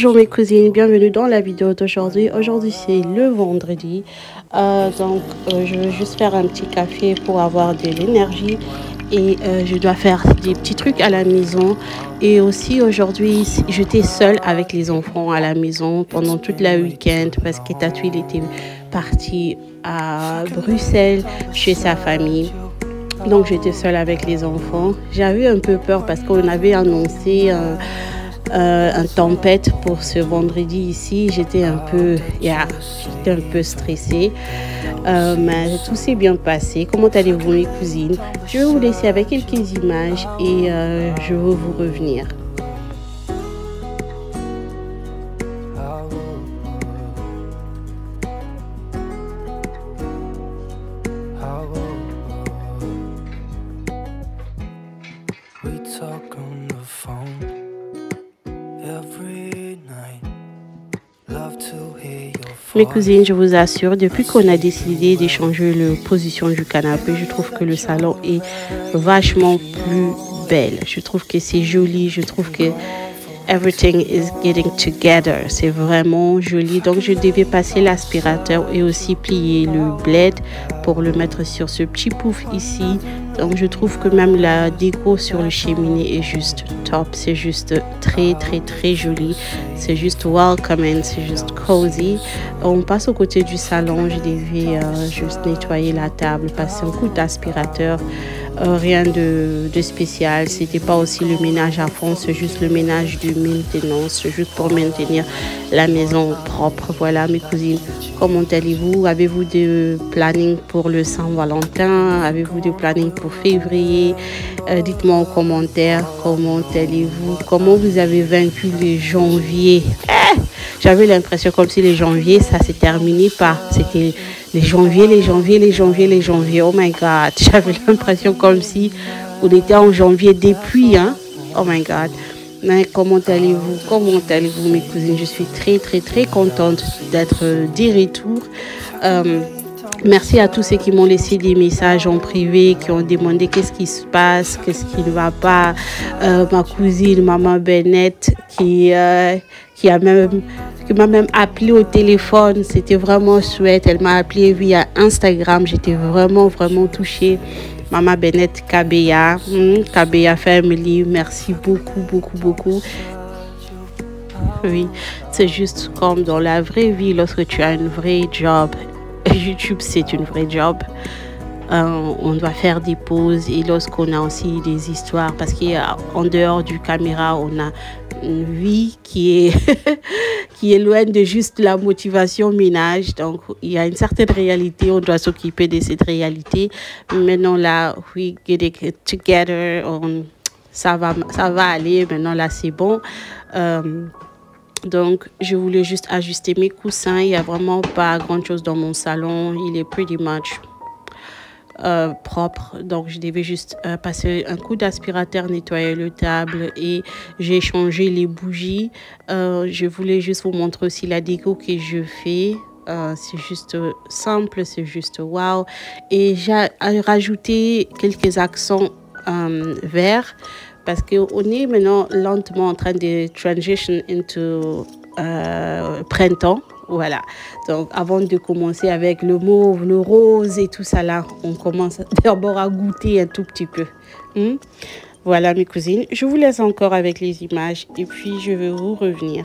Bonjour mes cousines, bienvenue dans la vidéo d'aujourd'hui. Aujourd'hui c'est le vendredi, je vais juste faire un petit café pour avoir de l'énergie et je dois faire des petits trucs à la maison. Et aussi aujourd'hui j'étais seule avec les enfants à la maison pendant toute la week-end parce que Tatou il était parti à Bruxelles chez sa famille. Donc j'étais seule avec les enfants. J'avais un peu peur parce qu'on avait annoncé un tempête pour ce vendredi ici. J'étais un peu stressée, mais tout s'est bien passé. Comment allez-vous mes cousines? Je vais vous laisser avec quelques images et je vais vous revenir. Mes cousines, je vous assure, depuis qu'on a décidé d'échanger la position du canapé, je trouve que le salon est vachement plus belle. Je trouve que c'est joli, je trouve que everything is getting together. C'est vraiment joli. Donc, je devais passer l'aspirateur et aussi plier le bled pour le mettre sur ce petit pouf ici. Donc, je trouve que même la déco sur le cheminée est juste top. C'est juste très, très, très joli. C'est juste welcoming, c'est juste cozy. On passe au côté du salon. Je devais juste nettoyer la table, passer un coup d'aspirateur. Rien de spécial. C'était pas aussi le ménage à fond. C'est juste le ménage de maintenance. C'est juste pour maintenir la maison propre. Voilà, mes cousines. Comment allez-vous? Avez-vous des plannings pour le Saint-Valentin? Avez-vous des plannings pour février? Dites-moi en commentaire comment allez-vous? Comment vous avez vaincu les janvier? J'avais l'impression comme si les janvier, ça s'est terminé par... C'était les janvier. Oh my God. J'avais l'impression comme si on était en janvier depuis. Hein? Oh my God. Mais comment allez-vous mes cousines? Je suis très, très, très contente d'être de retour. Merci à tous ceux qui m'ont laissé des messages en privé, qui ont demandé qu'est-ce qui se passe, qu'est-ce qui ne va pas. Ma cousine, maman Bennett, qui m'a même appelé au téléphone. C'était vraiment chouette. Elle m'a appelé via Instagram. J'étais vraiment, vraiment touchée. Maman Bennett Kabeya, Kabeya Family, merci beaucoup, beaucoup, beaucoup. Oui, c'est juste comme dans la vraie vie, lorsque tu as une vraie job. YouTube, c'est une vraie job. On doit faire des pauses et lorsqu'on a aussi des histoires, parce qu'en dehors du caméra, on a une vie qui est, qui est loin de juste la motivation ménage. Donc, il y a une certaine réalité, on doit s'occuper de cette réalité. Maintenant, là, we get it together, ça va aller. Maintenant, là, c'est bon. Donc, je voulais juste ajuster mes coussins. Il n'y a vraiment pas grand-chose dans mon salon. Il est pretty much propre. Donc, je devais juste passer un coup d'aspirateur, nettoyer le table et j'ai changé les bougies. Je voulais juste vous montrer aussi la déco que je fais. C'est juste simple, c'est juste wow. Et j'ai rajouté quelques accents verts. Parce qu'on est maintenant lentement en train de transition into printemps. Voilà. Donc, avant de commencer avec le mauve, le rose et tout ça là, on commence d'abord à goûter un tout petit peu. Voilà mes cousines. Je vous laisse encore avec les images et puis je vais vous revenir.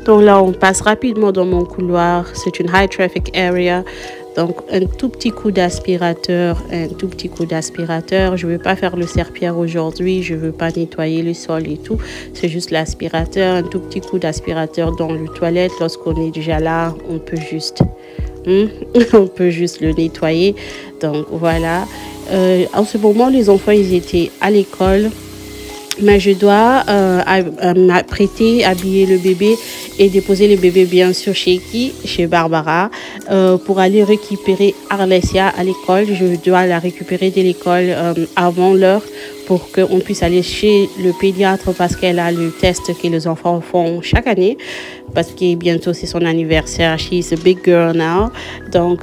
Donc là, on passe rapidement dans mon couloir. C'est une high traffic area. Donc un tout petit coup d'aspirateur, un tout petit coup d'aspirateur. Je ne veux pas faire le serpillère aujourd'hui, je ne veux pas nettoyer le sol et tout. C'est juste l'aspirateur, un tout petit coup d'aspirateur dans le toilette. Lorsqu'on est déjà là, on peut juste on peut juste le nettoyer. Donc voilà. En ce moment, les enfants, ils étaient à l'école. Mais je dois m'apprêter, habiller le bébé et déposer le bébé bien sûr chez qui? Chez Barbara pour aller récupérer Arlesia à l'école. Je dois la récupérer de l'école avant l'heure pour qu'on puisse aller chez le pédiatre parce qu'elle a le test que les enfants font chaque année parce que bientôt c'est son anniversaire. She's a big girl now. Donc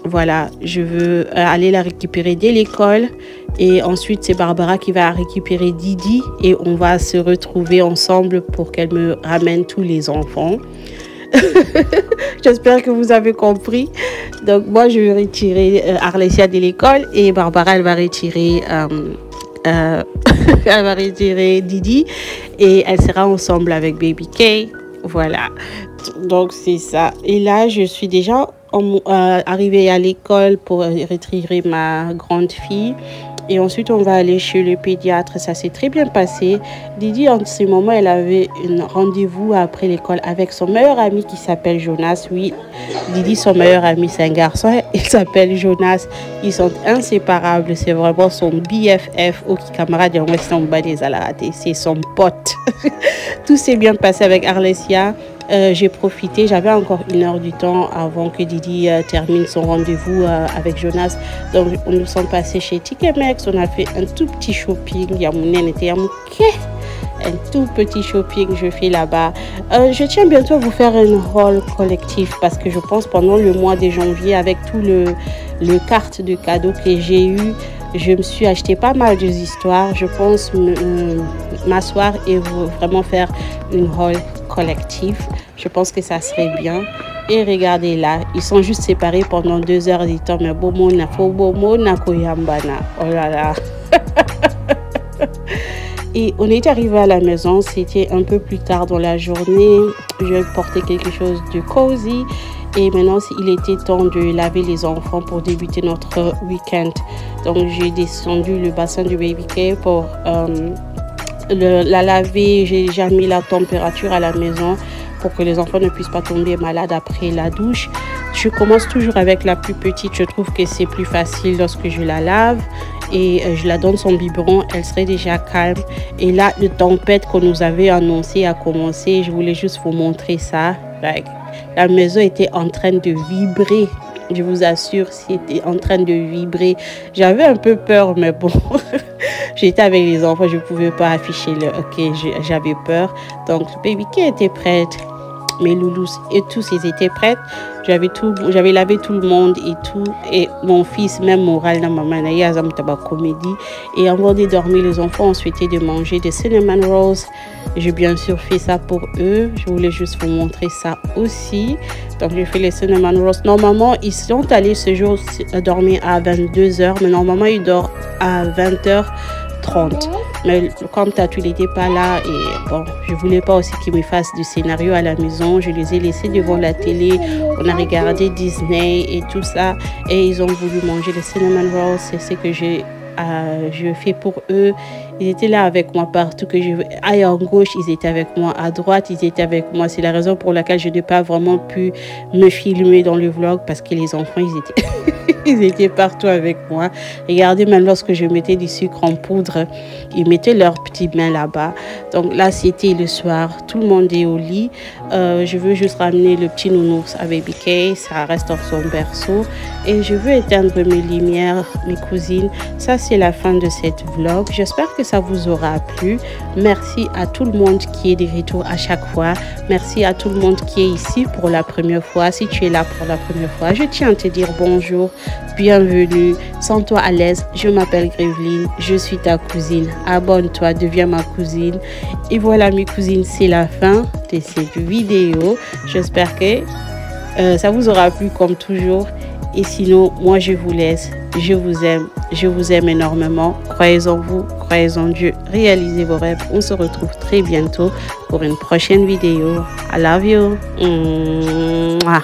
voilà, je veux aller la récupérer dès l'école. Et ensuite, c'est Barbara qui va récupérer Didi et on va se retrouver ensemble pour qu'elle me ramène tous les enfants. J'espère que vous avez compris. Donc, moi, je vais retirer Arlesia de l'école et Barbara, elle va retirer, elle va retirer Didi et elle sera ensemble avec Baby K. Voilà. Donc, c'est ça. Et là, je suis déjà arrivée à l'école pour retirer ma grande fille. Et ensuite, on va aller chez le pédiatre. Ça s'est très bien passé. Didi, en ce moment, elle avait un rendez-vous après l'école avec son meilleur ami qui s'appelle Jonas. Oui, Didi, son meilleur ami, c'est un garçon. Il s'appelle Jonas. Ils sont inséparables. C'est vraiment son BFF, ou camarade en Western des Alaraté. C'est son pote. Tout s'est bien passé avec Arlesia. J'ai profité, j'avais encore 1 heure du temps avant que Didi termine son rendez-vous avec Jonas. Donc, nous sommes passés chez Tikemex, on a fait un tout petit shopping. Un tout petit shopping, je fais là-bas. Je tiens bientôt à vous faire un haul collectif parce que je pense pendant le mois de janvier, avec tout le carte de cadeaux que j'ai eu, je me suis acheté pas mal d'histoires. Je pense m'asseoir et vraiment faire une haul collectif. Je pense que ça serait bien. Et regardez là, ils sont juste séparés pendant 2 heures du temps. Mais bon, oh là là. Et on est arrivé à la maison, c'était un peu plus tard dans la journée. Je portais quelque chose de cozy. Et maintenant, il était temps de laver les enfants pour débuter notre week-end. Donc, j'ai descendu le bassin du baby K pour la laver. J'ai déjà mis la température à la maison pour que les enfants ne puissent pas tomber malades après la douche. Je commence toujours avec la plus petite. Je trouve que c'est plus facile lorsque je la lave. Et je la donne son biberon, elle serait déjà calme. Et là, le tempête qu'on nous avait annoncé a commencé. Je voulais juste vous montrer ça. La maison était en train de vibrer. Je vous assure, c'était en train de vibrer. J'avais un peu peur, mais bon, j'étais avec les enfants, je ne pouvais pas afficher le OK, j'avais peur. Donc, Baby K était prête. Mes loulous et tous, ils étaient prêts. J'avais lavé tout le monde et tout. Et mon fils, même moral, dans ma manaya, comédie. Et avant de dormir, les enfants ont souhaité de manger des cinnamon rolls. J'ai bien sûr fait ça pour eux. Je voulais juste vous montrer ça aussi. Donc, j'ai fait les cinnamon rolls. Normalement, ils sont allés ce jour dormir à 22 h. Mais normalement, ils dorment à 20h30. Mais comme Tatou n'était pas là et bon, je voulais pas aussi qu'ils me fassent du scénario à la maison. Je les ai laissés devant la télé. On a regardé Disney et tout ça. Et ils ont voulu manger les cinnamon rolls. C'est ce que je fais pour eux. Ils étaient là avec moi partout que je aille en gauche, ils étaient avec moi. À droite, ils étaient avec moi. C'est la raison pour laquelle je n'ai pas vraiment pu me filmer dans le vlog parce que les enfants, ils étaient partout avec moi. Regardez, même lorsque je mettais du sucre en poudre, ils mettaient leurs petites mains là-bas. Donc là, c'était le soir. Tout le monde est au lit. Je veux juste ramener le petit nounours à Baby K. Ça reste dans son berceau. Et je veux éteindre mes lumières, mes cousines. Ça, c'est la fin de cette vlog. J'espère que ça vous aura plu. Merci à tout le monde qui est de retour à chaque fois. Merci à tout le monde qui est ici pour la première fois. Si tu es là pour la première fois, je tiens à te dire bonjour, bienvenue, sens-toi à l'aise. Je m'appelle Gréveline, je suis ta cousine. Abonne-toi, deviens ma cousine. Et voilà mes cousines, c'est la fin de cette vidéo. J'espère que ça vous aura plu comme toujours. Et sinon, moi je vous laisse. Je vous aime énormément. Croyez en vous, croyez en Dieu, réalisez vos rêves. On se retrouve très bientôt pour une prochaine vidéo. I love you. Mouah.